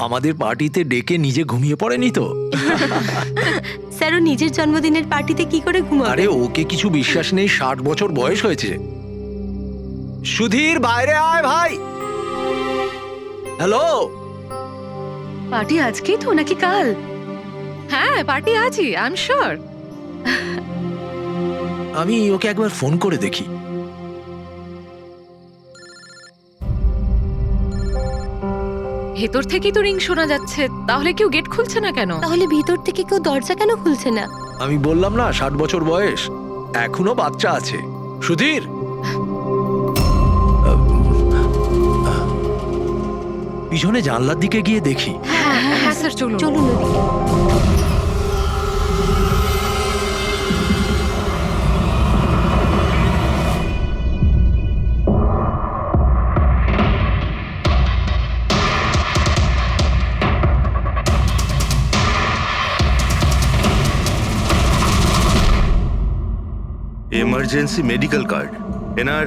আমাদের পার্টিতে ডেকে নিজে ঘুমিয়ে পড়েনি তো? স্যার ও নিজের জন্মদিনের পার্টিতে কি করে ঘুমাবে? আরে ওকে কিছু বিশ্বাস নেই, 60 বছর বয়স হয়েছে। সুধীর বাইরে আয় ভাই। হ্যালো। পার্টি আজকেই তো নাকি কাল? হ্যাঁ পার্টি আজই, আই এম শিওর। আমি ওকে একবার ফোন করে দেখি। ভেতর থেকেই তো রিং শোনা যাচ্ছে, তাহলে কেউ গেট খুলছে না কেন? তাহলে ভিতর থেকে কেউ দরজা কেন খুলছে না? আমি বললাম না 60 বছর বয়স, এখনো বাচ্চা আছে। সুধীর, পিছনে জানলার দিকে গিয়ে দেখি। হ্যাঁ স্যার চলুন। চলুন ওদিকে। Emergency medical card. এনার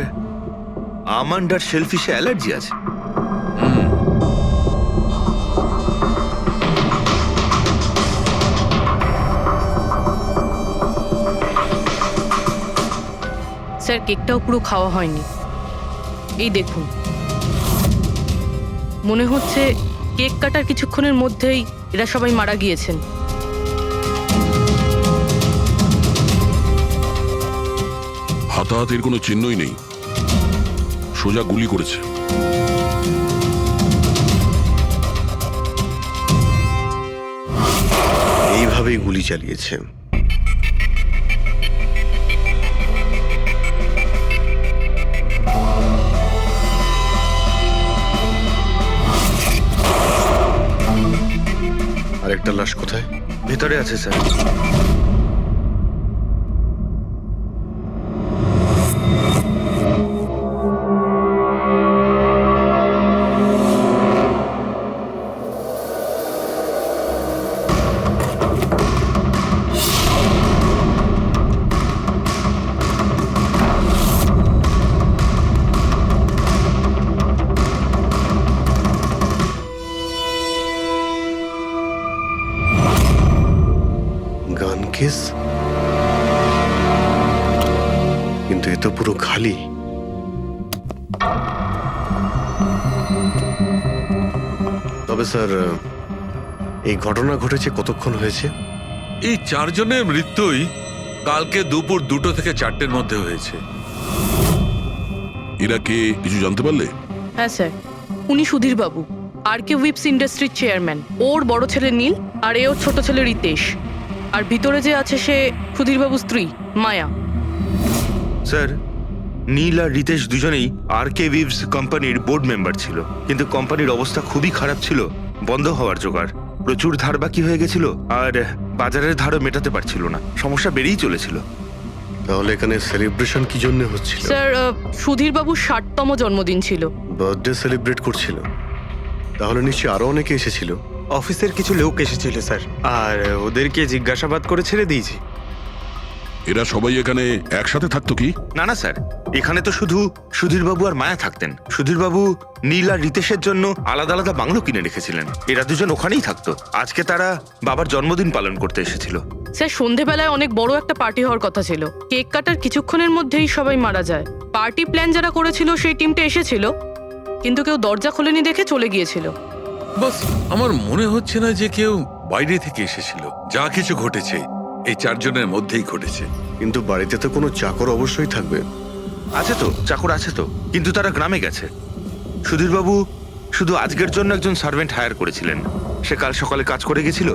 আমন্ড আর শেলফিশে অ্যালার্জি আছে। স্যার কেকটাও পুরো খাওয়া হয়নি, এই দেখুন। মনে হচ্ছে কেক কাটার কিছুক্ষণের মধ্যেই এরা সবাই মারা গিয়েছেন। হাতাহাতির কোনো চিহ্নই নেই, সোজা গুলি করেছে। এইভাবেই গুলি চালিয়েছে। আরেকটা লাশ কোথায়? ভেতরে আছে স্যার। গান কেস, কিন্তু এ তো পুরো খালি। তবে স্যার, এই ঘটনা ঘটেছে কতক্ষণ হয়েছে? এই 4 জনের মৃত্যুই কালকে দুপুর 2টো থেকে 4টের মধ্যে হয়েছে। এরা কে কিছু জানতে পারলে? হ্যাঁ স্যার, উনি সুধীর বাবু, আর কে উইপস ইন্ডাস্ট্রির চেয়ারম্যান। ওর বড় ছেলে নীল, আর এ ওর ছোট ছেলে রিতেশ। আর ভিতরে যে আছে সে সুধীর বাবুর স্ত্রী মায়া। স্যার, নীল আর রিতেশ দুজনেই আর কে উইভস কোম্পানির বোর্ড মেম্বার ছিল, কিন্তু কোম্পানির অবস্থা খুবই খারাপ ছিল, বন্ধ হওয়ার জোগাড়। প্রচুর ধার বাকি হয়ে গেছিল, আর বাজারের ধারও মেটাতে পারছিল না, সমস্যা বেড়েই চলেছিল। তাহলে এখানে সেলিব্রেশন কি জন্য হচ্ছিল? স্যার, সুধীর বাবুর 60তম জন্মদিন ছিল। বার্থডে সেলিব্রেট করছিল? তাহলে নিশ্চয়ই আরো অনেকে এসেছিল। অফিসের কিছু লোক এসেছিল স্যার, আর ওদেরকে জিজ্ঞাসাবাদ করে ছেড়ে দিয়েছি। এরা সবাই এখানে একসাথে থাকতো কি? না না স্যার, এখানে তো শুধু সুধীরবাবু আর মায়া থাকতেন। সুধীরবাবু নীল আর রিতেশের জন্য আলাদা আলাদা বাংলো কিনে রেখেছিলেন, এরা দুজন ওখানেই থাকতো। আজকে তারা বাবার জন্মদিন পালন করতে এসেছিল। স্যার, সন্ধেবেলায় অনেক বড় একটা পার্টি হওয়ার কথা ছিল। কেক কাটার কিছুক্ষণের মধ্যেই সবাই মারা যায়। পার্টি প্ল্যান যারা করেছিল সেই টিমটা এসেছিল, কিন্তু কেউ দরজা খোলেনি দেখে চলে গিয়েছিল। বস, আমার মনে হচ্ছে না যে কেউ বাইরে থেকে এসেছিল। যা কিছু ঘটেছে এই 4 জনের মধ্যেই ঘটেছে। কিন্তু বাড়িতে তো কোনো চাকর অবশ্যই থাকবে। আছে তো, চাকর আছে তো, কিন্তু তারা গ্রামে গেছে। সুধীরবাবু শুধু আজকের জন্য একজন সার্ভেন্ট হায়ার করেছিলেন, সে কাল সকালে কাজ করে গেছিল,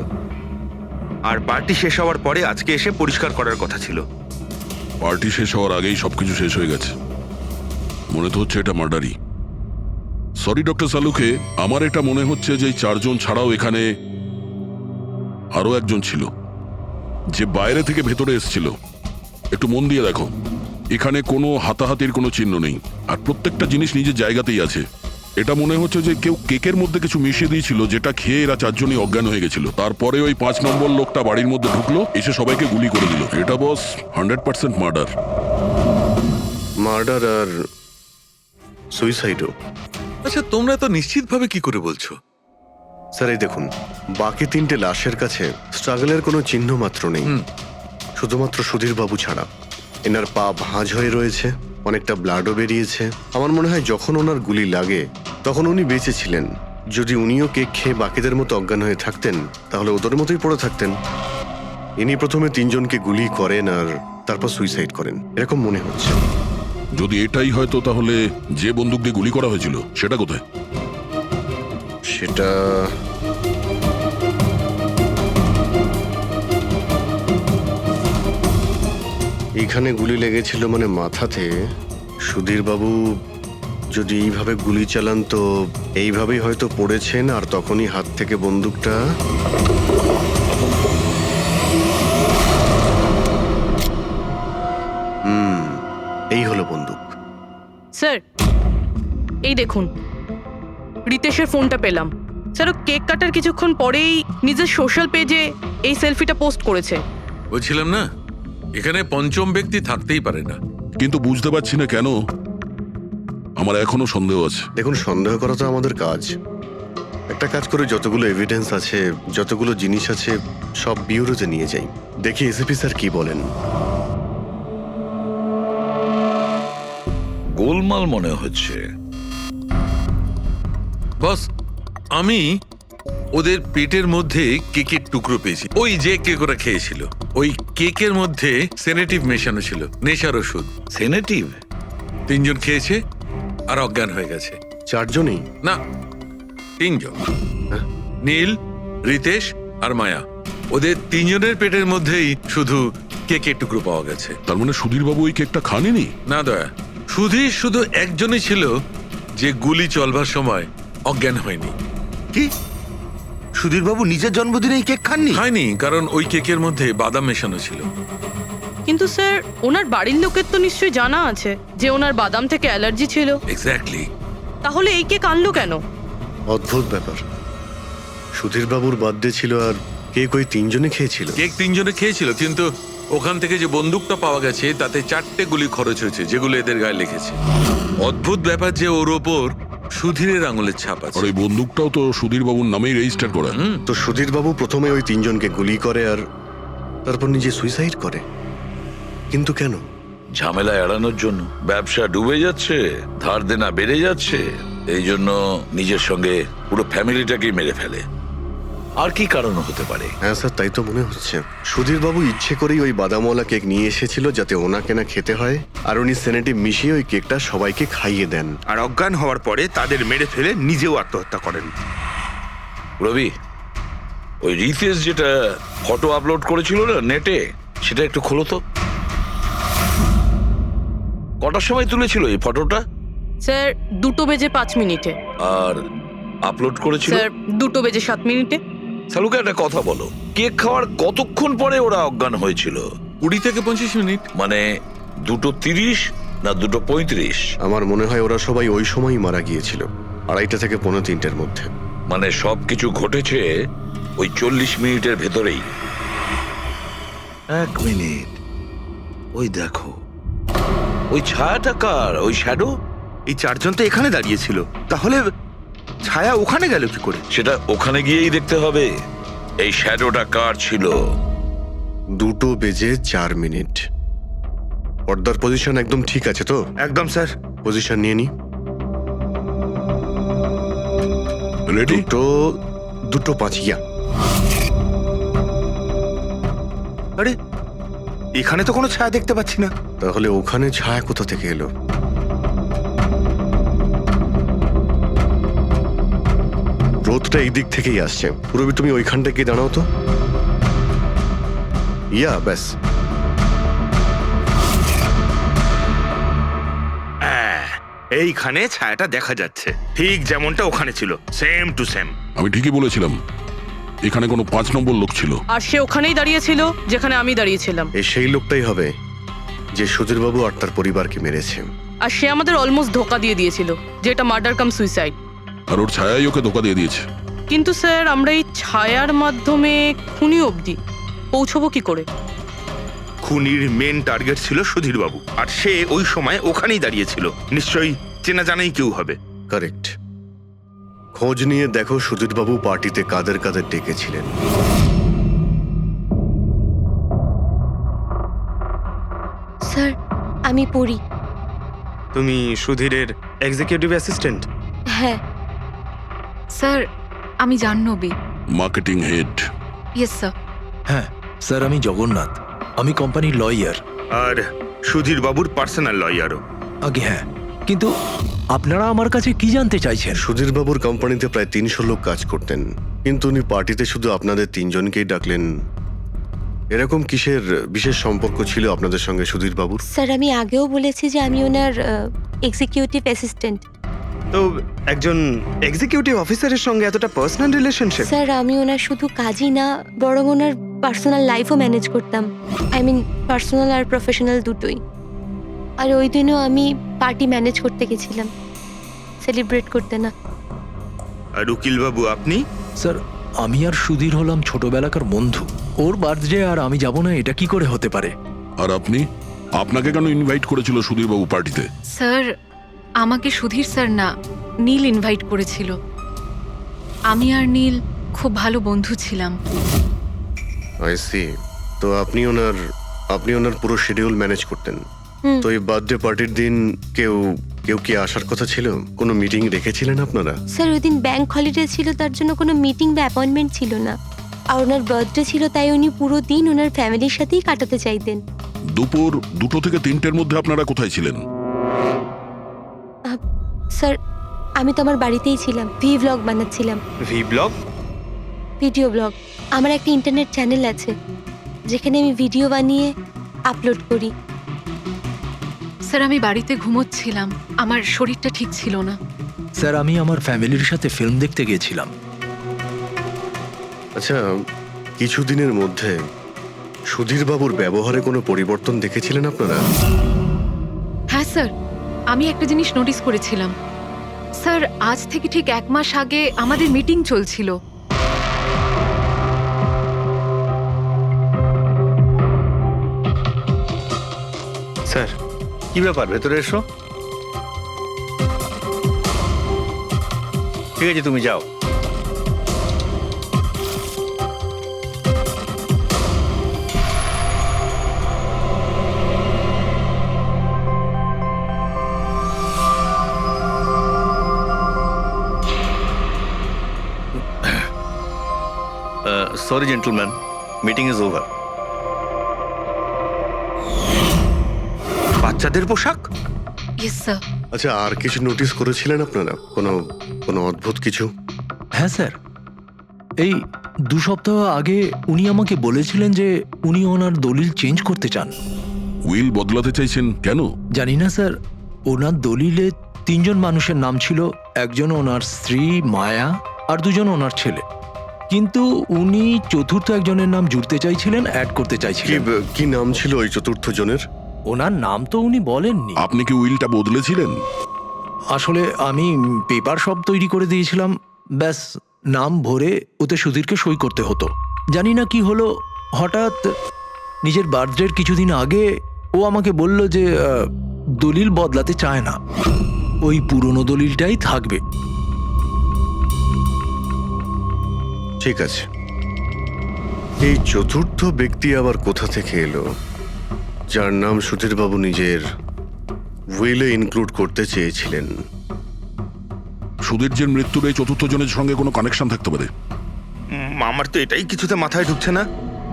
আর পার্টি শেষ হওয়ার পরে আজকে এসে পরিষ্কার করার কথা ছিল। পার্টি শেষ হওয়ার আগেই সবকিছু শেষ হয়ে গেছে। মনে তো হচ্ছে এটা মার্ডারই। সরি ডক্টর সালুকে, আমার এটা মনে হচ্ছে যে 4 জন ছাড়াও এখানে আরো একজন ছিল, যে বাইরে থেকে ভেতরে এসেছিল। একটু মন দিয়ে দেখো, এখানে কোনো হাতাহাতির কোনো চিহ্ন নেই, আর প্রত্যেকটা জিনিস নিজের জায়গাতেই আছে। এটা মনে হচ্ছে যে কেউ কেকের মধ্যে কিছু মিশিয়ে দিয়েছিল, যেটা খেয়ে এরা 4 জনই অজ্ঞান হয়ে গেছিল। তারপরে ওই 5 নম্বর লোকটা বাড়ির মধ্যে ঢুকলো, এসে সবাইকে গুলি করে দিল। এটা বস 100% মার্ডার। মার্ডার আর সুইসাইডও। আচ্ছা, তোমরা তো নিশ্চিতভাবে কি করে বলছো? স্যার এই দেখুন, বাকি তিনটে লাশের কাছে স্ট্রাগলের কোনো চিহ্ন মাত্র নেই, শুধুমাত্র সুধীর বাবু ছাড়া। এনার পা ভাঁজ হয়ে রয়েছে, অনেকটা ব্লাডও বেরিয়েছে। আমার মনে হয় যখন ওনার গুলি লাগে তখন উনি বেঁচে ছিলেন। যদি উনিও কেক খেয়ে বাকিদের মতো অজ্ঞান হয়ে থাকতেন তাহলে ওদের মতোই পড়ে থাকতেন। ইনি প্রথমে তিনজনকে গুলি করেন আর তারপর সুইসাইড করেন, এরকম মনে হচ্ছে। যদি এটাই হয় তো তাহলে যে বন্দুক দিয়ে গুলি করা হয়েছিল সেটা কোথায়? সেটা এইখানে গুলি লেগেছিল, মানে মাথাতে। সুধীর বাবু যদি এইভাবে গুলি চালান তো এইভাবেই হয়তো পড়েছেন, আর তখনই হাত থেকে বন্দুকটা এই হলো বন্দুক। স্যার এই দেখুন, রিতেশের ফোনটা পেলাম। স্যার ও কেক কাটার কিছুক্ষণ পরেই নিজের সোশ্যাল পেজে এই সেলফিটা পোস্ট করেছে। বলছিলাম না, এখানে পঞ্চম ব্যক্তি থাকতেই পারে না। কিন্তু বুঝতে পারছি না কেন, আমার এখনো সন্দেহ আছে। দেখুন, সন্দেহ করা তো আমাদের কাজ। একটা কাজ করে যতগুলো এভিডেন্স আছে, যতগুলো জিনিস আছে, সব বিউরোতে নিয়ে যাই, দেখি এসিপি স্যার কি বলেন। গোলমাল মনে হচ্ছে। বস, আমি ওদের পেটের মধ্যে কেকের টুকরো পেয়েছি। ওই যে কেক ওরা খেয়েছিল, ওই কেকের মধ্যে সেনেটিভ মেশানো ছিল, নেশার ওষুধ। সেনেটিভ? 3 জন খেয়েছে আর অজ্ঞান হয়ে গেছে। 4 জনই? না, 3 জন। নীল, রিতেশ আর মায়া, ওদের 3 জনের পেটের মধ্যেই শুধু কেকের টুকরো পাওয়া গেছে। তার মানে সুধীর বাবু ওই কেকটা খাননি? না দয়া, সুধীর শুধু একজনই ছিল যে গুলি চলবার সময় অজ্ঞান হয়নি। কি সুধীর বাবু নিজের জন্মদিনে এই কেক খাননি? হয়নি, কারণ ওই কেকের মধ্যে বাদাম মেশানো ছিল। কিন্তু স্যার ওনার বাড়ির লোকের তো নিশ্চয়ই জানা আছে যে ওনার বাদাম থেকে অ্যালার্জি ছিল। এক্স্যাক্টলি। তাহলে এই কেক আনলো কেন? অদ্ভুত ব্যাপার। সুধীর বাবুর বার্থডে ছিল আর কেক ওই 3 জনে খেয়েছিল। কেক 3 জনে খেয়েছিল, কিন্তু ওখান থেকে যে বন্দুকটা পাওয়া গেছে তাতে 4টে গুলি খরচ হয়েছে, যেগুলো এদের গায়ে লেগেছে। অদ্ভুত ব্যাপার যে ওর ওপর সুধীরের আঙুলের ছাপ আর আছে। ওই বন্দুকটাও তো সুধীর বাবুর নামেই রেজিস্টার করা। তো সুধীর বাবু প্রথমে ওই 3 জনকে গুলি করে আর তারপর নিজে সুইসাইড করে, কিন্তু কেন? ঝামেলা এড়ানোর জন্য। ব্যবসা ডুবে যাচ্ছে, ধার দেনা বেড়ে যাচ্ছে, এই জন্য নিজের সঙ্গে পুরো ফ্যামিলিটাকেই মেরে ফেলে। আর কি কারণ হতে পারে? হ্যাঁ স্যার, তাই তো মনে হচ্ছে। সুধীর বাবু ইচ্ছে করেই ওই বাদামওয়ালা কেক নিয়ে এসেছিল যাতে ওনাকে না খেতে হয়, আর উনি সেনেটিভ মিশিয়ে ওই কেকটা সবাইকে খাইয়ে দেন। আর অজ্ঞান হওয়ার পরে তাদের মেরে ফেলে নিজেও আত্মহত্যা করেন। রবি, ওই রিতেশ যেটা ফটো আপলোড করেছিল না নেটে, সেটা একটু খোলো তো। কটার সময় তুলেছিল এই ফটোটা? স্যার 2:05 আর আপলোড করেছিল? স্যার 2:07। সালুকে একটা কথা বলো, কেক খাওয়ার কতক্ষণ পরে ওরা অজ্ঞান হয়েছিল? 20 থেকে 25 মিনিট। মানে 2:30 না 2:35? আমার মনে হয় ওরা সবাই ওই সময়ই মারা গিয়েছিল, 2:30 থেকে 3:45-এর মধ্যে। মানে সবকিছু ঘটেছে ওই 40 মিনিটের ভেতরেই। 1 মিনিট, ওই দেখো, ওই ছায়াটা কার? ওই শ্যাডো? এই 4 জন তো এখানে দাঁড়িয়েছিল, তাহলে ছায়া ওখানে গেল কি করে? সেটা ওখানে গিয়েই দেখতে হবে। এই শ্যাডোটা কার ছিল? 2:04। পর্দার পজিশন একদম ঠিক আছে তো? একদম স্যার। পজিশন নিয়ে নি। রেডি? 2:05 ইয়া। আরে এখানে তো কোনো ছায়া দেখতে পাচ্ছি না। তাহলে ওখানে ছায়া কোথা থেকে এলো? রোদটা এই দিক থেকেই আসছে। পুরবি, তুমি ওইখানটা গিয়ে দাঁড়াও তো। ইয়া, ব্যাস। এইখানে ছায়াটা দেখা যাচ্ছে, ঠিক যেমনটা ওখানে ছিল, সেম টু সেম। আমি ঠিকই বলেছিলাম, এখানে কোনো 5 নম্বর লোক ছিল। আর সে ওখানেই দাঁড়িয়েছিল যেখানে আমি দাঁড়িয়েছিলাম। এই সেই লোকটাই হবে যে সুধীর বাবু আর তার পরিবারকে মেরেছে। আর সে আমাদের অলমোস্ট ধোকা দিয়ে দিয়েছিল যে এটা মার্ডার কাম সুইসাইড। আর ওর ছায়াই ওকে ধোকা দিয়ে দিয়েছে। কিন্তু স্যার আমরা এই ছায়ার মাধ্যমে খুনি অবধি পৌঁছবো কি করে? খুনির মেন টার্গেট ছিল সুধীর বাবু, আর সে ওই সময় ওখানেই দাঁড়িয়েছিল। নিশ্চয়ই চেনা জানাই কেউ হবে। কারেক্ট। খোঁজ নিয়ে দেখো সুধীরবাবু পার্টিতে কাদের কাদের ডেকেছিলেন। স্যার আমি পড়ি। তুমি সুধীরের এক্সিকিউটিভ অ্যাসিস্ট্যান্ট? হ্যাঁ। স্যার আমি Jahnavi. Marketing head. Yes sir. হ্যাঁ স্যার, আমি জগন্নাথ, আমি কোম্পানির লয়ার। আর সুধীর বাবুর পার্সোনাল লয়ারও। আগে হ্যাঁ, কিন্তু আপনারা আমার কাছে কি জানতে চাইছেন? সুধীরবাবুর কোম্পানিতে প্রায় 300 লোক কাজ করতেন, কিন্তু উনি পার্টিতে শুধু আপনাদের 3 জনকেই ডাকলেন। এরকম কিসের বিশেষ সম্পর্ক ছিল আপনাদের সঙ্গে সুধীরবাবুর? স্যার আমি আগেও বলেছি যে আমি ওনার এক্সিকিউটিভ অ্যাসিস্ট্যান্ট। তো একজন এক্সিকিউটিভ অফিসারের সঙ্গে এতটা পার্সোনাল রিলেশনশিপ? স্যার আমি ওনার শুধু কাজই না, বরং ওনার পার্সোনাল লাইফও ম্যানেজ করতাম। আই মিন পার্সোনাল আর প্রফেশনাল দুটোই। আর ওই দিনও আমি পার্টি ম্যানেজ করতে গেছিলাম, সেলিব্রেট করতে না। আর উকিল বাবু আপনি? স্যার আমি আর সুধীর হলাম ছোটবেলাকার বন্ধু। ওর বার্থডে আর আমি যাব না, এটা কি করে হতে পারে? আর আপনি, আপনাকে কেন ইনভাইট করেছিল সুধীরবাবু পার্টিতে? স্যার আমাকে সুধীর স্যার না, নীল ইনভাইট করেছিল। আমি আর নীল খুব ভালো বন্ধু ছিলাম। I see. তো আপনি ওনার পুরো শিডিউল ম্যানেজ করতেন। হুম। তো এই বার্থডে পার্টির দিন কেউ কি আসার কথা ছিল? কোনো মিটিং রেখেছিলেন আপনারা? স্যার ওই দিন ব্যাংক হলিডে ছিল, তার জন্য কোনো মিটিং বা অ্যাপয়েন্টমেন্ট ছিল না। আর ওনার বার্থডে ছিল, তাই উনি পুরো দিন ওনার ফ্যামিলির সাথেই কাটাতে চাইতেন। দুপুর 2টো থেকে 3টের মধ্যে আপনারা কোথায় ছিলেন? স্যার আমি তো আমার বাড়িতেই ছিলাম, ভি ব্লগ বানাচ্ছিলাম। V blog? Video blog. আমার একটা ইন্টারনেট চ্যানেল আছে যেখানে আমি ভিডিও বানিয়ে আপলোড করি। স্যার আমি বাড়িতে ঘুমোচ্ছিলাম, আমার শরীরটা ঠিক ছিল না। স্যার আমি আমার ফ্যামিলির সাথে ফিল্ম দেখতে গিয়েছিলাম। আচ্ছা, কিছুদিনের মধ্যে সুধীরবাবুর ব্যবহারে কোনো পরিবর্তন দেখেছিলেন আপনারা? হ্যাঁ স্যার, আমি একটা জিনিস নোটিস করেছিলাম। স্যার আজ থেকে ঠিক 1 মাস আগে আমাদের মিটিং চলছিল। স্যার কি ব্যাপার, ভেতরে এসো। ঠিক আছে তুমি যাও। Sorry, gentlemen. Meeting is over. বাচ্চাদের পোশাক? Yes sir. আচ্ছা, আর কিছু নোটিস করেছিলেন আপনারা? কোনো অদ্ভুত কিছু? হ্যাঁ স্যার, এই 2 সপ্তাহ আগে উনি আমাকে বলেছিলেন যে উনি ওনার দলিল চেঞ্জ করতে চান। উইল বদলাতে চাইছেন কেন? জানি না স্যার, ওনার দলিলে 3 জন মানুষের নাম ছিল, একজন ওনার স্ত্রী মায়া আর 2 জন ওনার ছেলে। কিন্তু উনি চতুর্থ একজনের নাম জুড়তে চাইছিলেন, অ্যাড করতে চাইছিলেন। কি নাম ছিল ওই চতুর্থ জনের? ওনার নাম তো উনি বলেননি। আপনি কি উইলটা বদলেছিলেন? আসলে আমি পেপার সব তৈরি করে দিয়েছিলাম, ব্যাস নাম ভরে ওতে সুধীরকে সই করতে হতো। জানি না কি হলো, হঠাৎ নিজের বার্থডের কিছুদিন আগে ও আমাকে বলল যে দলিল বদলাতে চায় না, ওই পুরনো দলিলটাই থাকবে। ঠিক আছে, এই চতুর্থ ব্যক্তি আবার কোথা থেকে এলো যার নাম সুধীরবাবু নিজের উইলে ইনক্লুড করতে চেয়েছিলেন? সুধীর মৃত্যুর এই চতুর্থ জনের সঙ্গে কোনো কানেকশন থাকতে পারে। আমার তো এটাই কিছুতে মাথায় ঢুকছে না।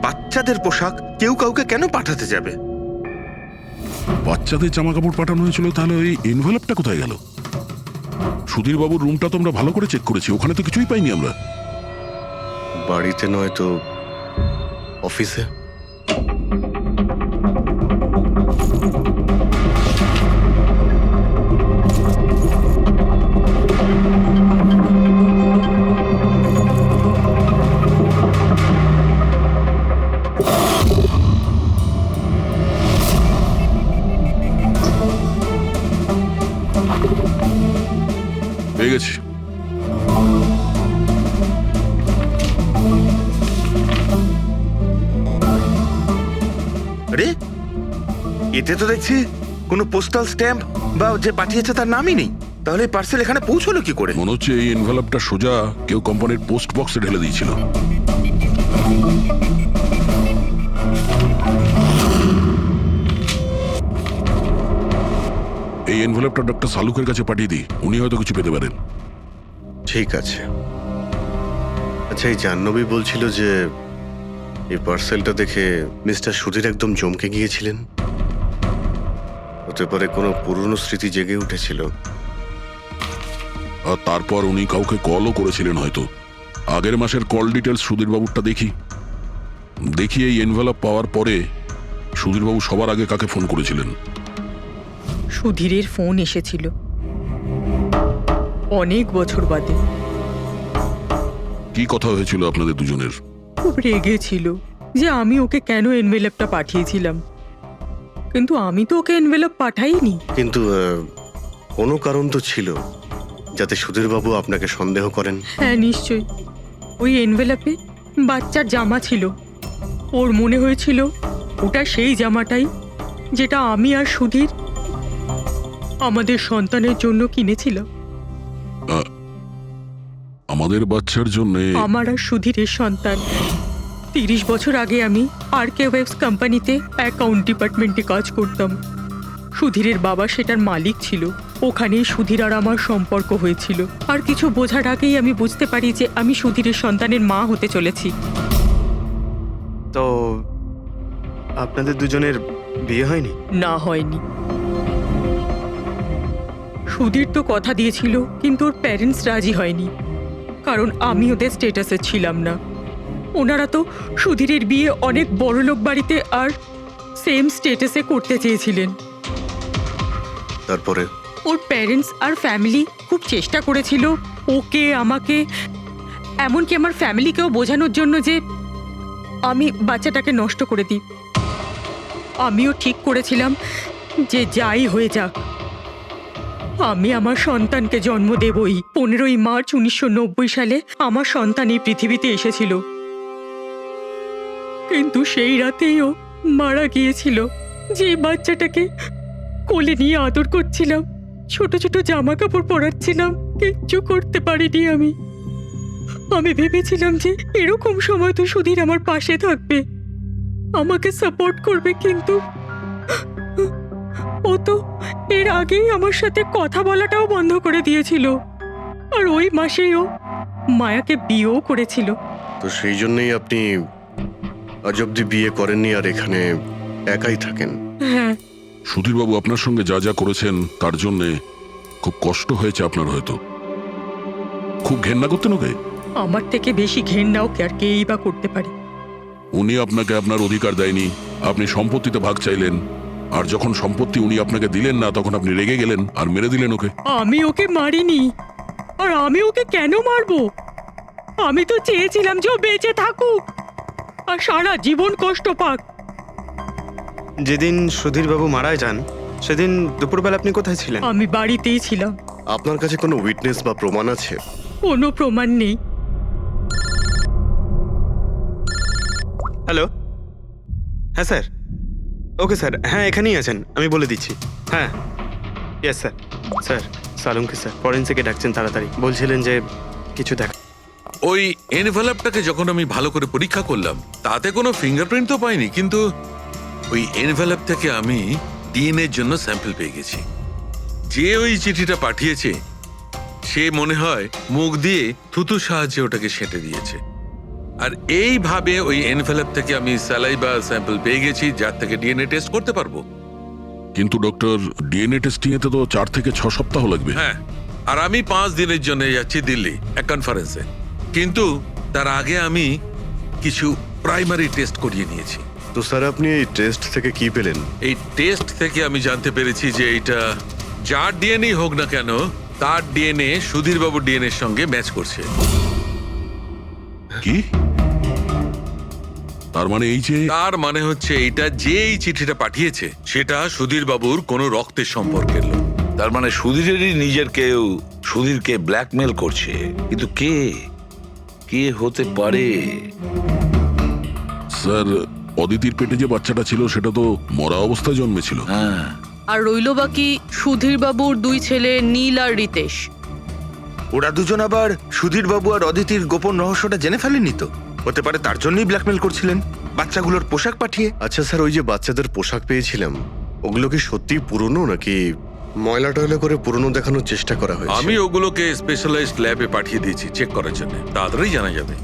বাচ্চাদের পোশাক কেউ কাউকে কেন পাঠাতে যাবে? বাচ্চাদের জামা কাপড় পাঠানো হয়েছিল, তাহলে ওই এনভেলপটা কোথায় গেল? সুধীর বাবুর রুমটা তো আমরা ভালো করে চেক করেছি, ওখানে তো কিছুই পাইনি আমরা। বাড়িতে নয় তো অফিসে? পেয়ে গেছি। আরে, এতে তো দেখছি কোনো পোস্টাল স্ট্যাম্প বা যে পাঠিয়েছে তার নামই নেই। তাহলে পার্সেল এখানে পৌঁছলো কি করে? মনে হচ্ছে এই এনভেলপটা সোজা কেউ কোম্পানির পোস্ট বক্সে ঢেলে দিয়েছিল। এই এনভেলপটা ডক্টর সালুকের কাছে পাঠিয়ে দিই, উনি হয়তো কিছু পেতে পারেন। ঠিক আছে। আচ্ছা, এই জাহ্নবী বলছিল যে এই পার্সেলটা দেখে মিস্টার সুধীর একদম চমকে গিয়েছিলেন। হতে পারে কোনো পুরনো স্মৃতি জেগে উঠেছিল। আর তারপর উনি কাউকে কলও করেছিলেন হয়তো। আগের মাসের কল ডিটেলস সুধীরবাবুরটা দেখি এই এনভেলপ পাওয়ার পরে সুধীরবাবু সবার আগে কাকে ফোন করেছিলেন? সুধীরের ফোন এসেছিল অনেক বছর বাদে। কি কথা হয়েছিল আপনাদের দুজনের? খুব রেগেছিল যে আমি ওকে কেন এনভেলপটা পাঠিয়েছিলাম, কিন্তু আমি তো ওকে এনভেলপ পাঠাইনি। কিন্তু কোনো কারণ তো ছিল যাতে সুধীরবাবু আপনাকে সন্দেহ করেন। হ্যাঁ, নিশ্চয়ই। ওই এনভেলপে বাচ্চার জামা ছিল। ওর মনে হয়েছিল ওটা সেই জামাটাই যেটা আমি আর সুধীর আমাদের সন্তানের জন্য কিনেছিলাম। আমাদের বাচ্চার জন্য? আমার আর সুধীরের সন্তান। 30 বছর আগে আমি আরকে ওয়েবস কোম্পানিতে অ্যাকাউন্ট ডিপার্টমেন্টে কাজ করতাম। সুধীরের বাবা সেটার মালিক ছিল। ওখানেই সুধীর আর আমার সম্পর্ক হয়েছিল। আর কিছু বোঝার আগেই আমি বুঝতে পারি যে আমি সুধীরের সন্তানের মা হতে চলেছি। তো আপনাদের দুজনের বিয়ে হয়নি? না, হয়নি। সুধীর তো কথা দিয়েছিল, কিন্তু ওর প্যারেন্টস রাজি হয়নি, কারণ আমি ওদের স্টেটাসে ছিলাম না। ওনারা তো সুধীরের বিয়ে অনেক বড়লোক বাড়িতে আর সেম স্টেটাসে করতে চেয়েছিলেন। তারপরে ওর প্যারেন্টস আর ফ্যামিলি খুব চেষ্টা করেছিল ওকে, আমাকে, এমনকি আমার ফ্যামিলিকেও বোঝানোর জন্য যে আমি বাচ্চাটাকে নষ্ট করে দিই। আমিও ঠিক করেছিলাম যে যাই হয়ে যাক আমি আমার সন্তানকে জন্ম দেবই। 15ই মার্চ 1990 সালে আমার সন্তান এই পৃথিবীতে এসেছিল, কিন্তু সেই রাতেই ও মারা গিয়েছিল। যে বাচ্চাটাকে কোলে নিয়ে আদর করছিলাম, ছোট ছোট জামা কাপড় পরাচ্ছিলাম, কিচ্ছু করতে পারিনি আমি। আমি ভেবেছিলাম যে এরকম সময় তো সুধীর আমার পাশে থাকবে, আমাকে সাপোর্ট করবে, কিন্তু ও তো এর আগেই আমার সাথে কথা বলাটাও বন্ধ করে দিয়েছিল। আর ওই মাসেই ও মায়াকে বিয়েও করেছিল। তো সেই জন্যই আপনি আজ অব্দি বিয়ে করেননি আর এখানে একাই থাকেন? হ্যাঁ। সুধীরবাবু আপনার সঙ্গে যা যা করেছেন তার জন্যে খুব কষ্ট হয়েছে আপনার হয়তো। খুব ঘেন্না করতেন ওকে? আমার থেকে বেশি ঘেন্না ওকে আর কেই বা করতে পারে। উনি আপনাকে আপনার অধিকার দেয়নি, আপনি সম্পত্তিতে ভাগ চাইলেন, আর যখন সম্পত্তি উনি আপনাকে দিলেন না তখন আপনি রেগে গেলেন আর মেরে দিলেন ওকে। আমি ওকে মারিনি, আর আমি ওকে কেন মারবো? আমি তো চেয়েছিলাম যে ও বেঁচে থাকুক আর সারা জীবন কষ্ট পাক। যেদিন সুধীরবাবু মারা যান সেদিন দুপুরবেলা আপনি কোথায় ছিলেন? আমি বাড়িতেই ছিলাম। আপনার কাছে কোনো উইটনেস বা প্রমাণ আছে? কোনো প্রমাণ নেই। হ্যালো, হ্যাঁ স্যার। ওকে স্যার, হ্যাঁ এখানেই আছেন, আমি বলে দিচ্ছি। হ্যাঁ, ইয়েস স্যার। স্যার সালুমকে স্যার ফরেন্সিকে ডাকছেন তাড়াতাড়ি, বলছিলেন যে কিছু দেখা। ওই এনভেলপটাকে যখন আমি ভালো করে পরীক্ষা করলাম তাতে কোনো ফিঙ্গারপ্রিন্ট তো পাইনি, কিন্তু ওই এনভেলপ থেকে আমি ডিএনএর জন্য স্যাম্পল পেয়ে গেছি। যে ওই চিঠিটা পাঠিয়েছে সে মনে হয় মুখ দিয়ে থুতুর সাহায্যে ওটাকে সেঁটে দিয়েছে। আর এইভাবে ওই এনভেলপ থেকে আমি স্যালাইভা স্যাম্পল পেয়ে গেছি, যার থেকে ডিএনএ টেস্ট করতে পারবো। কিন্তু ডক্টর, ডিএনএ টেস্টিং এতে তো 4 থেকে 6 সপ্তাহ লাগবে। হ্যাঁ, আর আমি 5 দিনের জন্য যাচ্ছি দিল্লি এক কনফারেন্সে, কিন্তু তার আগে আমি কিছু প্রাইমারি টেস্ট করিয়ে নিয়েছি। তো স্যার আপনি এই টেস্ট থেকে কি পেলেন? এই টেস্ট থেকে আমি জানতে পেরেছি যে এটা যার ডিএনএ হোক না কেন তার ডিএনএ সুধীরবাবুর ডিএনএ এর সঙ্গে ম্যাচ করছে। কি? তার মানে এই যে, তার মানে হচ্ছে এইটা যে এই চিঠিটা পাঠিয়েছে সেটা সুধীরবাবুর কোনো রক্তের সম্পর্কের লোক। তার মানে সুধীরেরই নিজের কেউ সুধীরকে ব্ল্যাকমেল করছে, কিন্তু কে কে হতে পারে? স্যার অদিতির পেটে যে বাচ্চাটা ছিল সেটা তো মরা অবস্থায় জন্মেছিল। হ্যাঁ, আর রইল বাকি সুধীর বাবুর 2 ছেলে নীল আর রিতেশ। ওরা দুজন আবার সুধীর বাবু আর অদিতির গোপন রহস্যটা জেনে ফেলেনি তো? হতে পারে তার জন্যই ব্ল্যাকমেল করছিলেন, বাচ্চাগুলোর পোশাক পাঠিয়ে। আচ্ছা স্যার, ওই যে বাচ্চাদের পোশাক পেয়েছিলাম, ওগুলো কি সত্যি পুরনো নাকি ময়লা টয়লা করে পুরনো দেখানোর চেষ্টা করা হয়েছে? আমি ওগুলোকে স্পেশালাইজড ল্যাবে পাঠিয়ে দিয়েছি চেক করার জন্য, তাড়াতাড়ি জানা যাবে।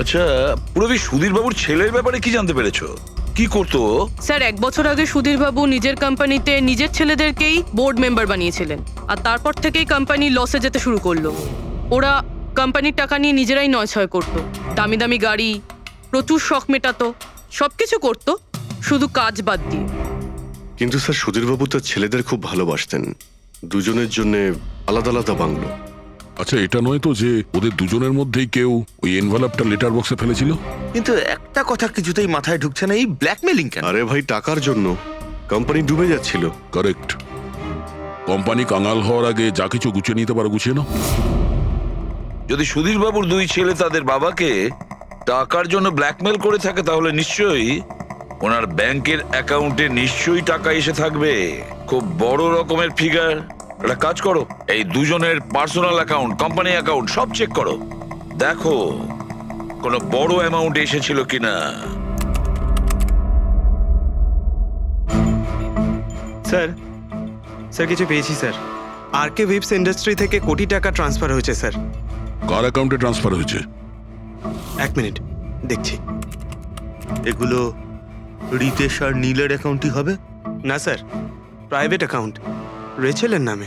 আচ্ছা পুরবি সুধীর বাবুর ছেলের ব্যাপারে কি জানতে পেরেছো? কি করতো ও? স্যার 1 বছর আগে সুধীর বাবু নিজের কোম্পানিতে নিজের ছেলেদেরকেই বোর্ড মেম্বার বানিয়েছিলেন, আর তারপর থেকেই কোম্পানি লসে যেতে শুরু করলো। ওরা কোম্পানির টাকা নিয়ে নিজেরাই নয়ছয় করতো, দামি দামি গাড়ি, প্রচুর শখ মেটাতো, সবকিছু করতো শুধু কাজ বাদ দিয়ে। কিন্তু স্যার সুধীরবাবু তার ছেলেদের খুব ভালোবাসতেন, দুজনের জন্য আলাদা আলাদা বাংলো। আচ্ছা এটা নয় তো যে ওদের দুজনের মধ্যেই কেউ ওই এনভেলপটা লেটার বক্সে ফেলেছিল? কিন্তু একটা কথা কিছুতেই মাথায় ঢুকছে না, এই ব্ল্যাকমেলিং কেন? আরে ভাই, টাকার জন্য। কোম্পানি ডুবে যাচ্ছিল। কারেক্ট। কোম্পানি কাঙাল হওয়ার আগে যা কিছু গুছিয়ে নিতে পারো গুছিয়ে নাও। যদি সুধীর বাবুর 2 ছেলে তাদের বাবাকে টাকার জন্য ব্ল্যাকমেল করে থাকে, তাহলে নিশ্চয়ই ওনার ব্যাংকের অ্যাকাউন্টে নিশ্চয়ই টাকা এসে থাকবে, খুব বড় রকমের ফিগার। একটা কাজ করো, এই দুজনের পার্সোনাল অ্যাকাউন্ট, কোম্পানি অ্যাকাউন্ট সব চেক করো, দেখো কোনো বড় অ্যামাউন্ট এসেছিল কিনা। স্যার স্যার কিছু পেয়েছি স্যার। আরকে উইপস ইন্ডাস্ট্রি থেকে কোটি টাকা ট্রান্সফার হয়েছে স্যার। কার অ্যাকাউন্টে ট্রান্সফার হয়েছে? 1 মিনিট দেখছি। এগুলো রিতেশ আর নীলের অ্যাকাউন্টই হবে? না স্যার, প্রাইভেট অ্যাকাউন্ট, রেচেলের নামে।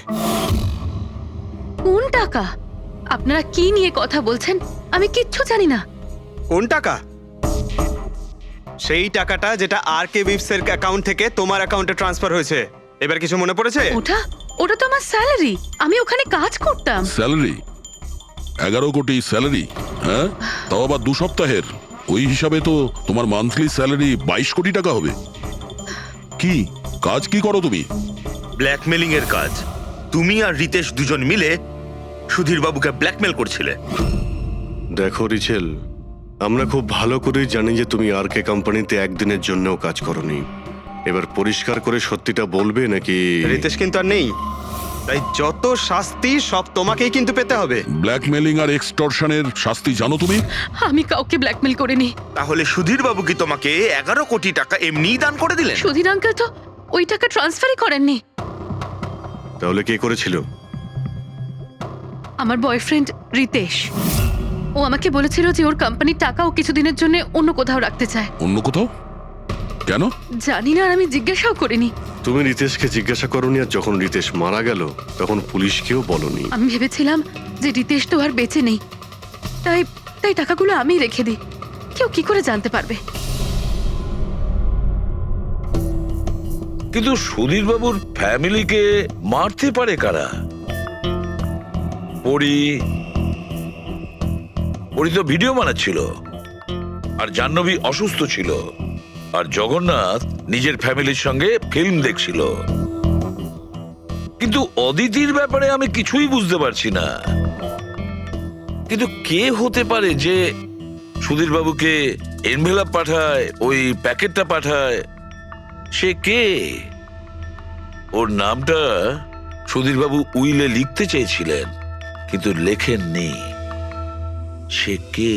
কোন টাকা? আপনারা কি নিয়ে কথা বলছেন? আমি কিচ্ছু জানি না। কোন টাকা? সেই টাকাটা যেটা আরকে উইপস এর অ্যাকাউন্ট থেকে তোমার অ্যাকাউন্টে ট্রান্সফার হয়েছে। এবার কিছু মনে পড়েছে? ওটা তো আমার স্যালারি, আমি ওখানে কাজ করতাম। স্যালারি? 11 কোটি স্যালারি? হ্যাঁ, তাও আবার 2 সপ্তাহের। ওই হিসাবে তো তোমার মান্থলি স্যালারি 22 কোটি টাকা হবে। কি কাজ কি করো তুমি? ব্ল্যাকমেলিং এর কাজ। তুমি আর রিতেশ দুজন মিলে সুধীর বাবুকে ব্ল্যাকমেল করছিলে। দেখো রিচেল, আমরা খুব ভালো করেই জানি যে তুমি আরকে কোম্পানিতে একদিনের জন্যও কাজ করনি। এবার পরিষ্কার করে সত্যিটা বলবে নাকি? রিতেশ কিন্তু আর নেই, তাই যত শাস্তি সব তোমাকেই কিন্তু পেতে হবে। ব্ল্যাকমেলিং আর এক্সটর্শনের শাস্তি জানো তুমি? আমি কাউকে ব্ল্যাকমেল করিনি। তাহলে সুধীর বাবু কি তোমাকে 11 কোটি টাকা এমনিই দান করে দিলেন? সুধীর আঙ্কেল তো ওই টাকা ট্রান্সফারই করেননি। তাহলে কে করেছিল? আমার বয়ফ্রেন্ড রিতেশ। ও আমাকে বলেছিল যে ওর কোম্পানির টাকা ও কিছুদিনের জন্য অন্য কোথাও রাখতে চায়। অন্য কোথাও? কেন? জানি না, আর আমি জিজ্ঞাসাও করিনি। তুমি রিতেশকে জিজ্ঞাসা করনি, আর যখন রিতেশ মারা গেল তখন পুলিশকেও বলনি? আমি ভেবেছিলাম যে রিতেশ তো আর বেঁচে নেই, তাই তাই টাকাগুলো আমিই রেখে দিই। কেউ কি করে জানতে পারবে? কিন্তু সুধীর বাবুর ফ্যামিলিকে মারতে পারে কারা? পরি তো ভিডিও বানাচ্ছিল, আর জাহ্নবী অসুস্থ ছিল, আর জগন্নাথ নিজের ফ্যামিলির সঙ্গে ফিল্ম দেখছিল। কিন্তু অদিতির ব্যাপারে আমি কিছুই বুঝতে পারছি না। কিন্তু কে হতে পারে যে সুধীর বাবুকে এনভেলপ পাঠায়, ওই প্যাকেটটা পাঠায়? সে কে? ওর নামটা সুধীর বাবু উইলে লিখতে চেয়েছিলেন, কিন্তু লেখেননি। সে কে?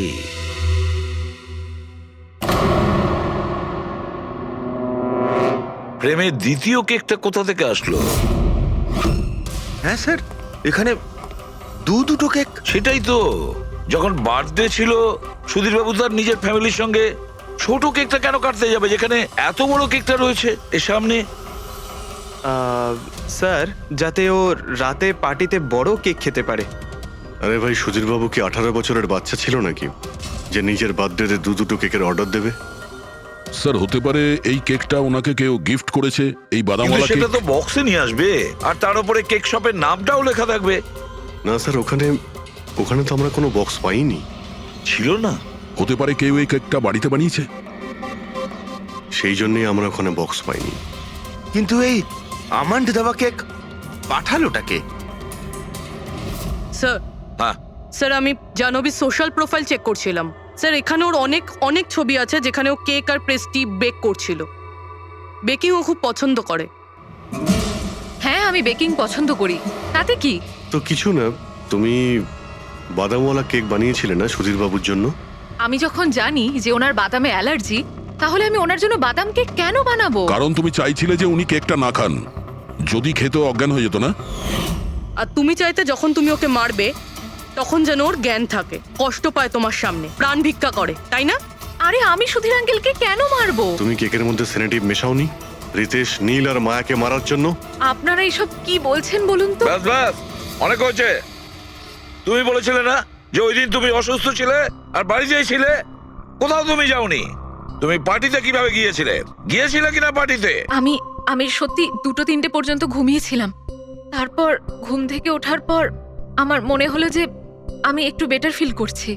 প্রেমের দ্বিতীয় কেকটা কোথা থেকে আসলো? হ্যাঁ স্যার, এখানে দুটো কেক। সেটাই তো, যখন বার্থডে ছিল সুধীর বাবু তার নিজের ফ্যামিলির সঙ্গে, ছোট কেকটা কেন কাটতে যাবে যেখানে এত বড় কেকটা রয়েছে এর সামনে? স্যার, যাতে ও রাতে পার্টিতে বড় কেক খেতে পারে। আরে ভাই, সুধীরবাবু কি 18 বছরের বাচ্চা ছিল নাকি যে নিজের বার্থডেতে দুটো কেকের অর্ডার দেবে? স্যার হতে পারে এই কেকটা ওনাকে কেউ গিফট করেছে, এই কিন্তু বাদামওয়ালা কেক। সেটা তো বক্সে নিয়ে আসবে, আর তার উপরে কেক শপের নামটাও লেখা থাকবে। না স্যার, ওখানে তো আমরা কোনো বক্স পাইনি। ছিল না? হতে পারে কেউ এই কেকটা বাড়িতে বানিয়েছে, সেই জন্যই আমরা ওখানে বক্স পাইনি। কিন্তু এই আমন্ড দেওয়া কেক পাঠালোটাকে? স্যার, হ্যাঁ স্যার আমি জাহ্নবীর সোশ্যাল প্রোফাইল চেক করছিলাম। স্যার এখানে ওর অনেক ছবি আছে যেখানে ও কেক আর পেস্ট্রি বেক করছিল। বেকিং ও খুব পছন্দ করে। আমি বেকিং পছন্দ করি, তাতে কি? তো কিছু না, তুমি বাদামওয়ালা কেক বানিয়েছিলে না সুধীর বাবুর জন্য? আমি যখন জানি যে ওনার বাদামে অ্যালার্জি, তাহলে আমি ওনার জন্য বাদাম কেক কেন বানাবো? কারণ তুমি চাইছিলে যে উনি কেকটা না খান, যদি খেতে অজ্ঞান হয়ে যেত না। আর তুমি চাইতে যখন তুমি ওকে মারবে তখন যেন ওর জ্ঞান থাকে, কষ্ট পায় তোমার সামনে, প্রাণ ভিক্ষা করে, তাই না? আরে আমি সুধীর আঙ্কেলকে কেন মারবো? তুমি কেকের মধ্যে সেনেটিভ মেশাওনি রিতেশ, নীল আর মায়াকে মারার জন্য? আপনারা এইসব কি বলছেন বলুন তো? ব্যাস ব্যাস, অনেক হয়েছে। তুমি বলেছিলে না যে ওই দিন তুমি অসুস্থ ছিলে আর বাড়িতেই ছিলে? কোথাও তুমি যাওনি। তুমি পার্টিতে কিভাবে গিয়েছিলে কিনা পার্টিতে? আমি সত্যি 2-3 পর্যন্ত ঘুমিয়েছিলাম। তারপর ঘুম থেকে ওঠার পর আমার মনে হলো যে আমি একটু বেটার ফিল করছি,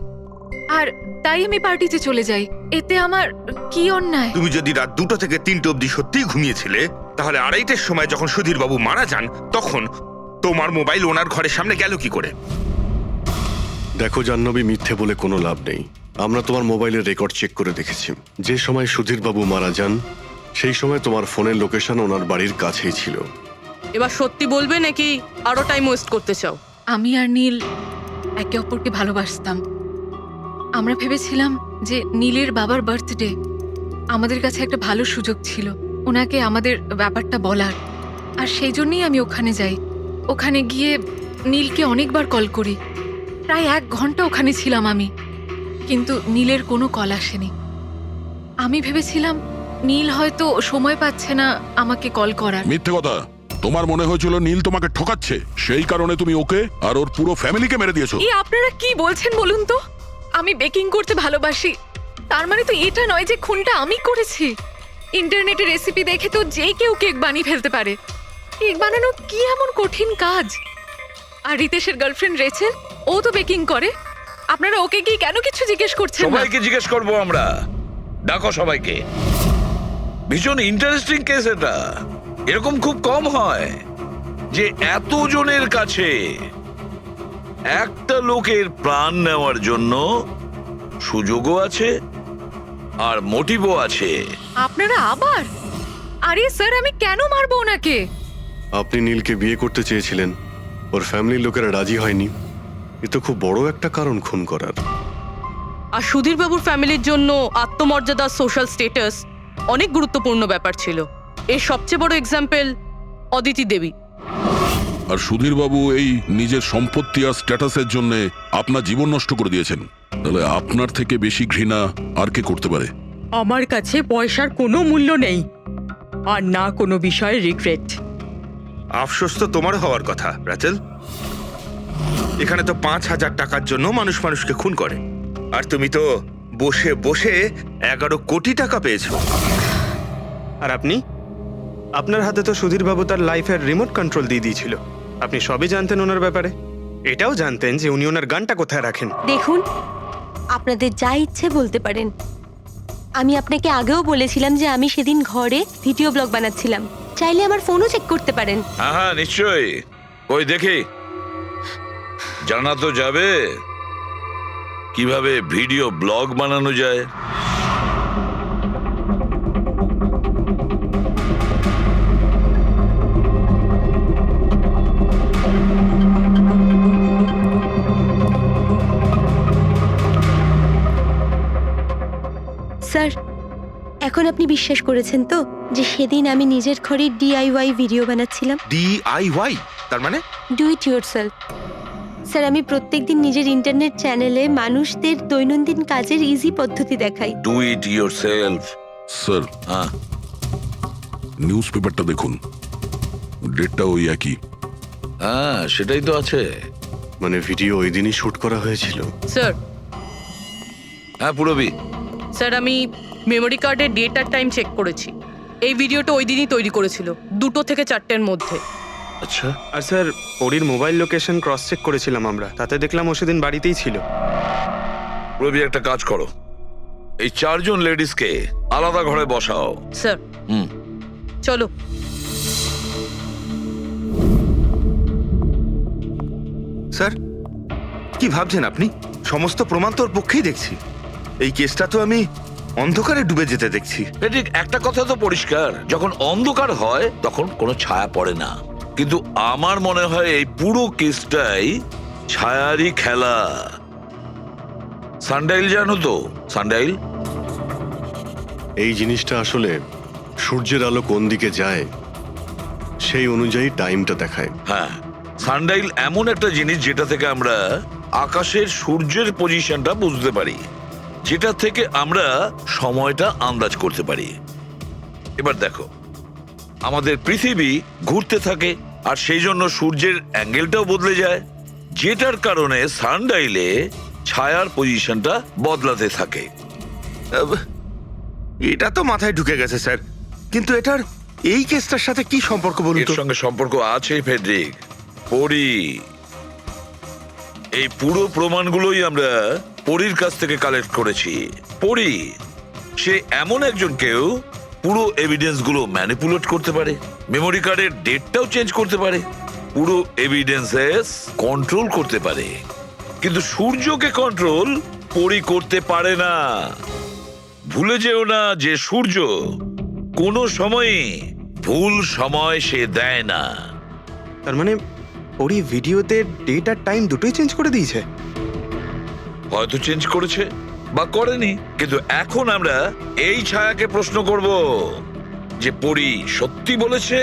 আর তাই আমি পার্টিতে চলে যাই। এতে আমার কি অন্যায়? তুমি যদি রাত 2টো থেকে 3টে অবধি সত্যিই ঘুমিয়েছিলে, তাহলে 2:30টার সময় যখন সুধীর বাবু মারা যান, তখন তোমার মোবাইল ওনার ঘরের সামনে গেল কি করে? দেখো জাহ্নবী, মিথ্যে বলে কোনো লাভ নেই। আমরা তোমার মোবাইলের রেকর্ড চেক করে দেখেছি। যে সময় সুধীর বাবু মারা যান সেই সময় তোমার ফোনের লোকেশন ওনার বাড়ির কাছেই ছিল। এবার সত্যি বলবে নাকি আরো টাইম ওয়েস্ট করতে চাও? আমি আর নীল একে অপরকে ভালোবাসতাম। আমরা ভেবেছিলাম যে নীলের বাবার বার্থডে আমাদের কাছে একটা ভালো সুযোগ ছিল ওনাকে আমাদের ব্যাপারটা বলার, আর সেই জন্যই আমি ওখানে যাই। ওখানে গিয়ে নীলকে অনেকবার কল করি, প্রায় 1 ঘন্টা ওখানে ছিলাম আমি, কিন্তু নীলের কোনো কল আসেনি। আমি ভেবেছিলাম নীল হয়তো সময় পাচ্ছে না আমাকে কল করার। মিথ্যে কথা। তোমার মনে হয়েছিল নীল তোমাকে ঠকাচ্ছে, সেই কারণে তুমি ওকে আর ওর পুরো ফ্যামিলিকে মেরে দিয়েছো। এই আপনারা কি বলছেন বলুন তো? আমি বেকিং করতে ভালোবাসি, তার মানে তো এটা নয় যে খুনটা আমি করেছি। ইন্টারনেটে রেসিপি দেখে তো যে কেউ কেক বানিয়ে ফেলতে পারে। কেক বানানো কি এমন কঠিন কাজ? আর রিতেশের গার্লফ্রেন্ড রেচেল, ও তো বেকিং করে। আপনারা ওকে কি কেন কিছু জিজ্ঞেস করছেন না? সবাইকে জিজ্ঞেস করবো আমরা। ডাকো সবাইকে। ভীষণ ইন্টারেস্টিং কেস এটা। এরকম খুব কম হয় যে এতজনের কাছে একটা লোকের প্রাণ নেওয়ার জন্য সুযোগও আছে আর মোটিভও আছে। আপনারা আবার? আরে স্যার, আমি কেন মারবো ওনাকে? আপনি নীলকে বিয়ে করতে চেয়েছিলেন, ওর ফ্যামিলির লোকেরা রাজি হয়নি। এ তো খুব বড় একটা কারণ খুন করার। আর সুধীর বাবুর ফ্যামিলির জন্য আত্মমর্যাদা, সোশ্যাল স্ট্যাটাস অনেক গুরুত্বপূর্ণ ব্যাপার ছিল। এর সবচেয়ে বড় এক্সাম্পল অদিতি দেবী। আর সুধীর বাবু এই নিজের সম্পত্তি আর স্ট্যাটাসের জন্য আপনার জীবন নষ্ট করে দিয়েছেন। তাহলে আপনার থেকে বেশি ঘৃণা আর কে করতে পারে? আমার কাছে পয়সার কোনো মূল্য নেই, আর না কোনো বিষয়ে রিগ্রেট। আফসোস তো তোমার হওয়ার কথা রাচেল। এখানে তো 5,000 টাকার জন্য মানুষ মানুষকে খুন করে, আর তুমি তো বসে বসে 11 কোটি টাকা পেয়েছো। আর আপনি? আপনার হাতে তো সুধীর বাবু তার লাইফের রিমোট কন্ট্রোল দিয়ে দিয়েছিল। আপনি সবই জানতেন ওনার ব্যাপারে। এটাও জানতেন যে উনি ওনার গানটা কোথায় রাখেন। দেখুন, আপনাদের যা ইচ্ছে বলতে পারেন। আমি আপনাকে আগেও বলেছিলাম যে আমি সেদিন ঘরে ভিডিও ব্লগ বানাচ্ছিলাম, চাইলে আমার ফোনও চেক করতে পারেন। হ্যাঁ হ্যাঁ, নিশ্চয়ই। ওই দেখি, জানা তো যাবে কিভাবে ভিডিও ব্লগ বানানো যায়। স্যার, এখন আপনি বিশ্বাস করেছেন তো যে সেদিন আমি নিজের ঘরে DIY ভিডিও বানাচ্ছিলাম? DIY তার মানে? Do it yourself. স্যার, আমি প্রত্যেকদিন নিজের ইন্টারনেট চ্যানেলে মানুষদের দৈনন্দিন কাজের ইজি পদ্ধতি দেখাই। Do it yourself. স্যার, হ্যাঁ, নিউজ পেপারটা দেখুন, ডেটটা ওই একই। হ্যাঁ সেটাই তো আছে। মানে ভিডিও ওই দিনই শুট করা হয়েছিল? স্যার, হ্যাঁ পুরবি। স্যার আমি মেমোরি কার্ডের ডেট আর টাইম চেক করেছি। এই ভিডিওটা ওই দিনই তৈরি করেছিল, 2টো থেকে 4টের মধ্যে। আচ্ছা, আর স্যার, ওরির মোবাইল লোকেশন ক্রস চেক করেছিলাম আমরা, তাতে দেখলাম ও সেদিন বাড়িতেই ছিল। পুরবি একটা কাজ করো, এই 4 জন লেডিসকে আলাদা ঘরে বসাও। স্যার, হুম, চলো। স্যার, কি ভাবছেন আপনি? সমস্ত প্রমাণ তোর পক্ষেই দেখছি। এই কেসটা তো আমি অন্ধকারে ডুবে যেতে দেখছি। ঠিক একটা কথা তো পরিষ্কার, যখন অন্ধকার হয় তখন কোনো ছায়া পড়ে না, কিন্তু আমার মনে হয় এই পুরো কেসটাই ছায়ারই খেলা। সানডাইল জানো তো? সানডাইল এই জিনিসটা আসলে সূর্যের আলো কোন দিকে যায় সেই অনুযায়ী টাইমটা দেখায়। হ্যাঁ, সানডাইল এমন একটা জিনিস যেটা থেকে আমরা আকাশের সূর্যের পজিশনটা বুঝতে পারি, যেটা থেকে আমরা সময়টা আন্দাজ করতে পারি। এবার দেখো, আমাদের পৃথিবী ঘুরতে থাকে আর সেই জন্য সূর্যের অ্যাঙ্গেলটাও বদলে যায়, যেটার কারণে সানডাইলে ছায়ার পজিশনটা বদলাতে থাকে। এটা তো মাথায় ঢুকে গেছে স্যার, কিন্তু এটার এই কেসটার সাথে কি সম্পর্ক বলুন এর তো? সঙ্গে সম্পর্ক আছে ফেডরিক। পরি, এই পুরো প্রমাণগুলোই আমরা পরীর কাছ থেকে কালেক্ট করেছি। পরি সে এমন একজন কেউ পুরো এভিডেন্স গুলো ম্যানিপুলেট করতে পারে, মেমোরি কার্ডের ডেটটাও চেঞ্জ করতে পারে, পুরো এভিডেন্সেস কন্ট্রোল করতে পারে। কিন্তু সূর্যকে কন্ট্রোল পরি করতে পারে না। ভুলে যেও না যে সূর্য কোনো সময়ই ভুল সময় সে দেয় না। তার মানে ওরই ভিডিওতে ডেট আর টাইম দুটোই চেঞ্জ করে দিয়েছে। হয়তো চেঞ্জ করেছে বা করেনি, কিন্তু এখন আমরা এই ছায়াকে প্রশ্ন করব যে পরি সত্যি বলেছে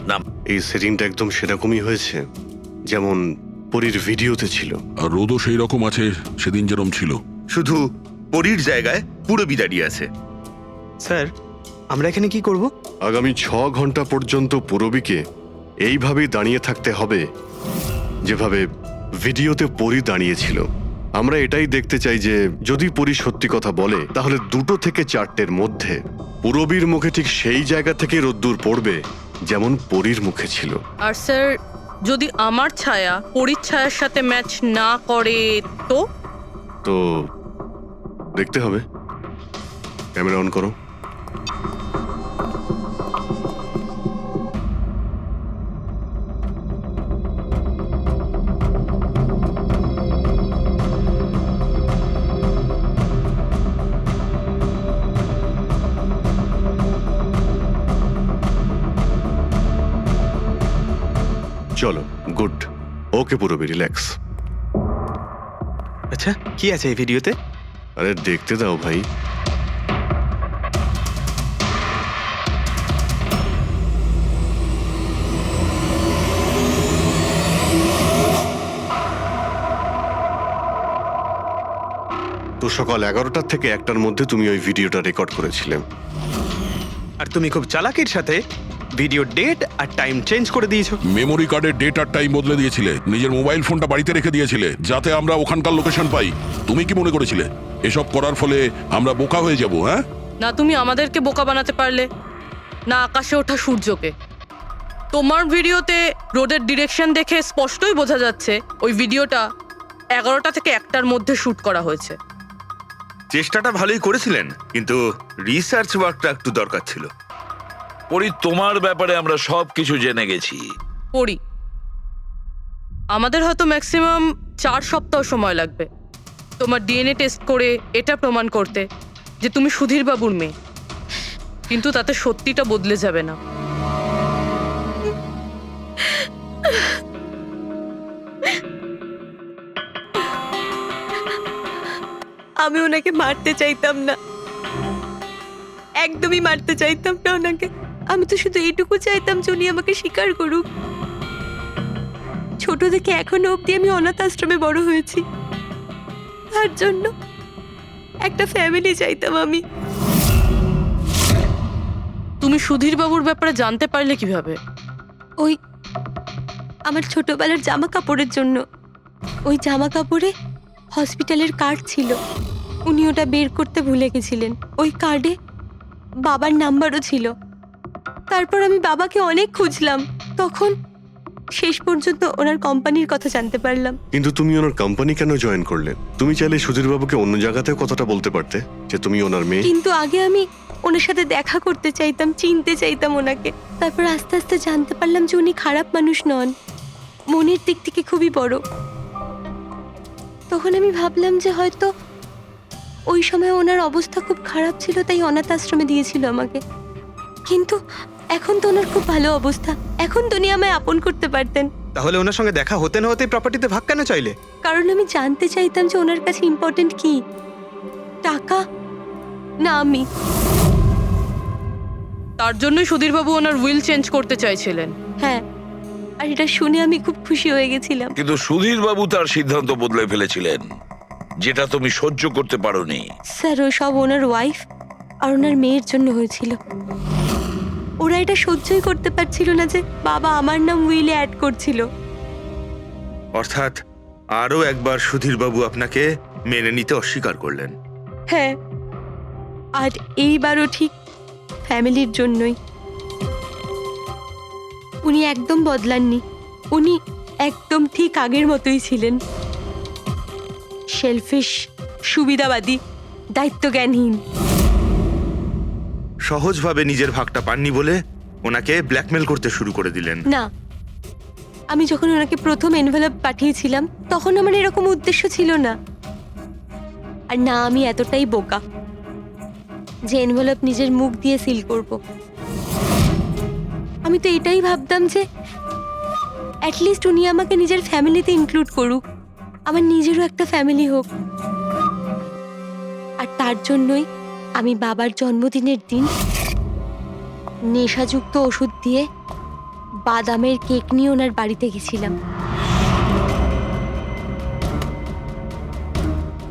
না। এই সেটিংটা একদম সেরকমই হয়েছে যেমন পরীর ভিডিওতে ছিল। আর রোদও সেই রকম আছে সেদিন যেরকম ছিল। শুধু পরীর জায়গায় পুরবি দাঁড়িয়ে আছে। স্যার, আমরা এখানে কি করব? আগামী 6 ঘন্টা পর্যন্ত পুরবীকে এইভাবেই দাঁড়িয়ে থাকতে হবে যেভাবে ভিডিওতে পরী দাঁড়িয়েছিল। আমরা এটাই দেখতে চাই যে যদি পরী সত্যি কথা বলে তাহলে 2 থেকে 4টের মধ্যে পুরবীর মুখে ঠিক সেই জায়গা থেকে রোদ্দুর পড়বে যেমন পরীর মুখে ছিল। আর স্যার, যদি আমার ছায়া পরীর ছায়ার সাথে ম্যাচ না করে তো? তো দেখতে হবে। ক্যামেরা অন করো। চলো, গুড। ওকে পুরবী, রিল্যাক্স। আচ্ছা, কি আছে এই ভিডিওতে? আরে দেখতে দাও ভাই। তো সকাল 11টা থেকে 1টার মধ্যে তুমি ওই ভিডিওটা রেকর্ড করেছিলে। আর তুমি খুব চালাকির সাথে ভিডিও ডেট আর টাইম চেঞ্জ করে দিয়েছো। মেমোরি কার্ডের ডেট আর টাইম বদলে দিয়েছিলে, নিজের মোবাইল ফোনটা বাড়িতে রেখে দিয়েছিলে যাতে আমরা ওখানকার লোকেশন পাই। তুমি কি মনে করেছিলে এসব করার ফলে আমরা বোকা হয়ে যাব? হ্যাঁ, না তুমি আমাদেরকে বোকা বানাতে পারলে, না আকাশে ওঠা সূর্যকে। তোমার ভিডিওতে রোডের ডিরেকশন দেখে স্পষ্টই বোঝা যাচ্ছে ওই ভিডিওটা 11টা থেকে 1টার মধ্যে শুট করা হয়েছে। চেষ্টাটা ভালোই করেছিলেন, কিন্তু রিসার্চ ওয়ার্কটা একটু দরকার ছিল। পরি, তোমার ব্যাপারে আমরা সব কিছু জেনে গেছি। পড়ি, আমাদের হয়তো ম্যাক্সিমাম 4 সপ্তাহ সময় লাগবে তোমার ডিএনএ টেস্ট করে এটা প্রমাণ করতে যে তুমি সুধীর বাবুর মেয়ে। কিন্তু তাতে সত্যিটা বদলে যাবে না। আমি ওনাকে মারতে চাইতাম না, একদমই মারতে চাইতাম না ওনাকে। আমি তো শুধু এইটুকু চাইতাম যে উনি আমাকে স্বীকার করুক। ছোট থেকে এখনো অবধি আমি অনাথ আশ্রমে বড় হয়েছি, তার জন্য একটা ফ্যামিলি চাইতাম আমি। তুমি সুধীর বাবুর ব্যাপারে জানতে পারলে কিভাবে? ওই আমার ছোটবেলার জামা কাপড়ের জন্য। ওই জামা কাপড়ে হসপিটালের কার্ড ছিল, উনি ওটা বের করতে ভুলে গেছিলেন। ওই কার্ডে বাবার নাম্বারও ছিল। তারপর আমি বাবাকে অনেক খুঁজলাম, তখন শেষ পর্যন্ত ওনার কোম্পানির কথা জানতে পারলাম। কিন্তু তুমি ওনার কোম্পানি কেন জয়েন করলে? তুমি চাইলে সুধীরবাবুকে অন্য জায়গাতেও কথাটা বলতে পারতে যে তুমি ওনার মেয়ে। কিন্তু আগে আমি ওনার সাথে দেখা করতে চাইতাম, চিনতে চাইতাম ওনাকে। তারপর আস্তে আস্তে জানতে পারলাম যে উনি খারাপ মানুষ নন, মনের দিক থেকে খুবই বড়। তখন আমি ভাবলাম যে হয়তো ওই সময় ওনার অবস্থা খুব খারাপ ছিল, তাই অনাথ আশ্রমে দিয়েছিল আমাকে। কিন্তু এখন তো ওনার খুব ভালো অবস্থা, এখন তো উনি আমায় আপন করতে পারতেন। তাহলে ওনার সঙ্গে দেখা হতে না হতেই প্রপার্টিতে ভাগ কেন চাইলে? কারণ আমি জানতে চাইতাম যে ওনার কাছে ইম্পর্টেন্ট কি, টাকা না আমি। তার জন্যই সুধীরবাবু ওনার উইল চেঞ্জ করতে চাইছিলেন। হ্যাঁ, আর এটা শুনে আমি খুব খুশি হয়ে গেছিলাম। কিন্তু সুধীর বাবু তার সিদ্ধান্ত বদলে ফেলেছিলেন, যেটা তুমি সহ্য করতে পারোনি। স্যার, ও সব ওনার ওয়াইফ আর ওনার মেয়ের জন্য হয়েছিল। ওরা এটা সহ্যই করতে পারছিল না যে বাবা আমার নাম উইলে অ্যাড করছিল। অর্থাৎ আরও একবার সুধীর বাবু আপনাকে মেনে নিতে অস্বীকার করলেন। হ্যাঁ, আর এইবারও ঠিক ফ্যামিলির জন্যই। উনি একদম বদলাননি, উনি একদম ঠিক আগের মতোই ছিলেন। সেলফিশ, সুবিধাবাদী, দায়িত্বজ্ঞানহীন। সহজভাবে নিজের ভাগটা পাননি বলে ওনাকে ব্ল্যাকমেল করতে শুরু করে দিলেন। না, আমি যখন ওনাকে প্রথম এনভেলপ পাঠিয়েছিলাম তখন আমার এরকম উদ্দেশ্য ছিল না। আর না আমি এতটাই বোকা যে এনভেলপ নিজের মুখ দিয়ে সিল করব। আমি তো এটাই ভাবতাম যে অ্যাটলিস্ট উনি আমাকে নিজের ফ্যামিলিতে ইনক্লুড করুক, আমার নিজেরও একটা ফ্যামিলি হোক। আর তার জন্যই আমি বাবার জন্মদিনের দিন নেশাযুক্ত ওষুধ দিয়ে বাদামের কেক নিয়ে ওনার বাড়িতে গেছিলাম।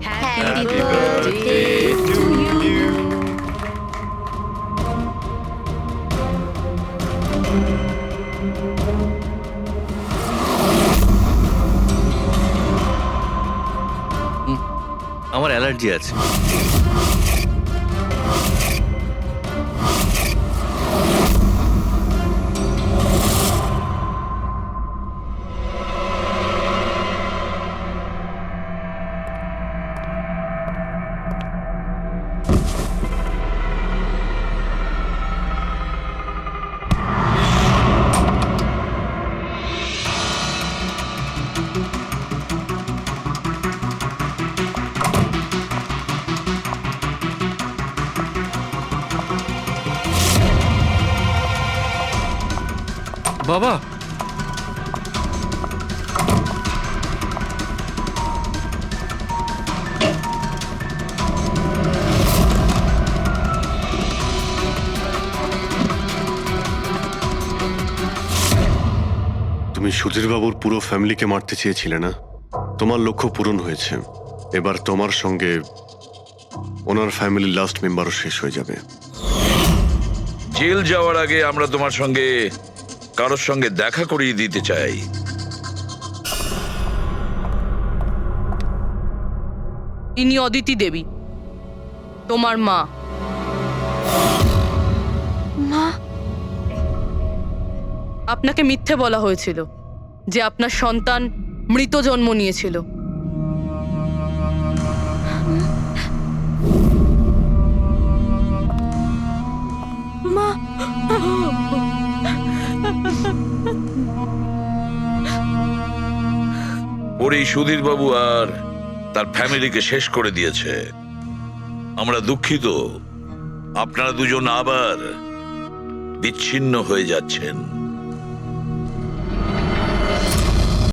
Happy birthday to you. আমার অ্যালার্জি আছে। বাবা, তুমি সুধীরবাবুর পুরো ফ্যামিলিকে মারতে চেয়েছিলে না? তোমার লক্ষ্য পূরণ হয়েছে। এবার তোমার সঙ্গে ওনার ফ্যামিলির লাস্ট মেম্বারও শেষ হয়ে যাবে। জেল যাওয়ার আগে আমরা তোমার সঙ্গে কারোর সঙ্গে দেখা করিয়ে দিতে চাই। ইনি অদিতি দেবী, তোমার মা। মা, আপনাকে মিথ্যে বলা হয়েছিল যে আপনার সন্তান মৃত জন্ম নিয়েছিল। মা, ওর এই সুধীর বাবু আর তার ফ্যামিলিকে শেষ করে দিয়েছে। আমরা দুঃখিত, আপনারা দুজন আবার বিচ্ছিন্ন হয়ে যাচ্ছেন।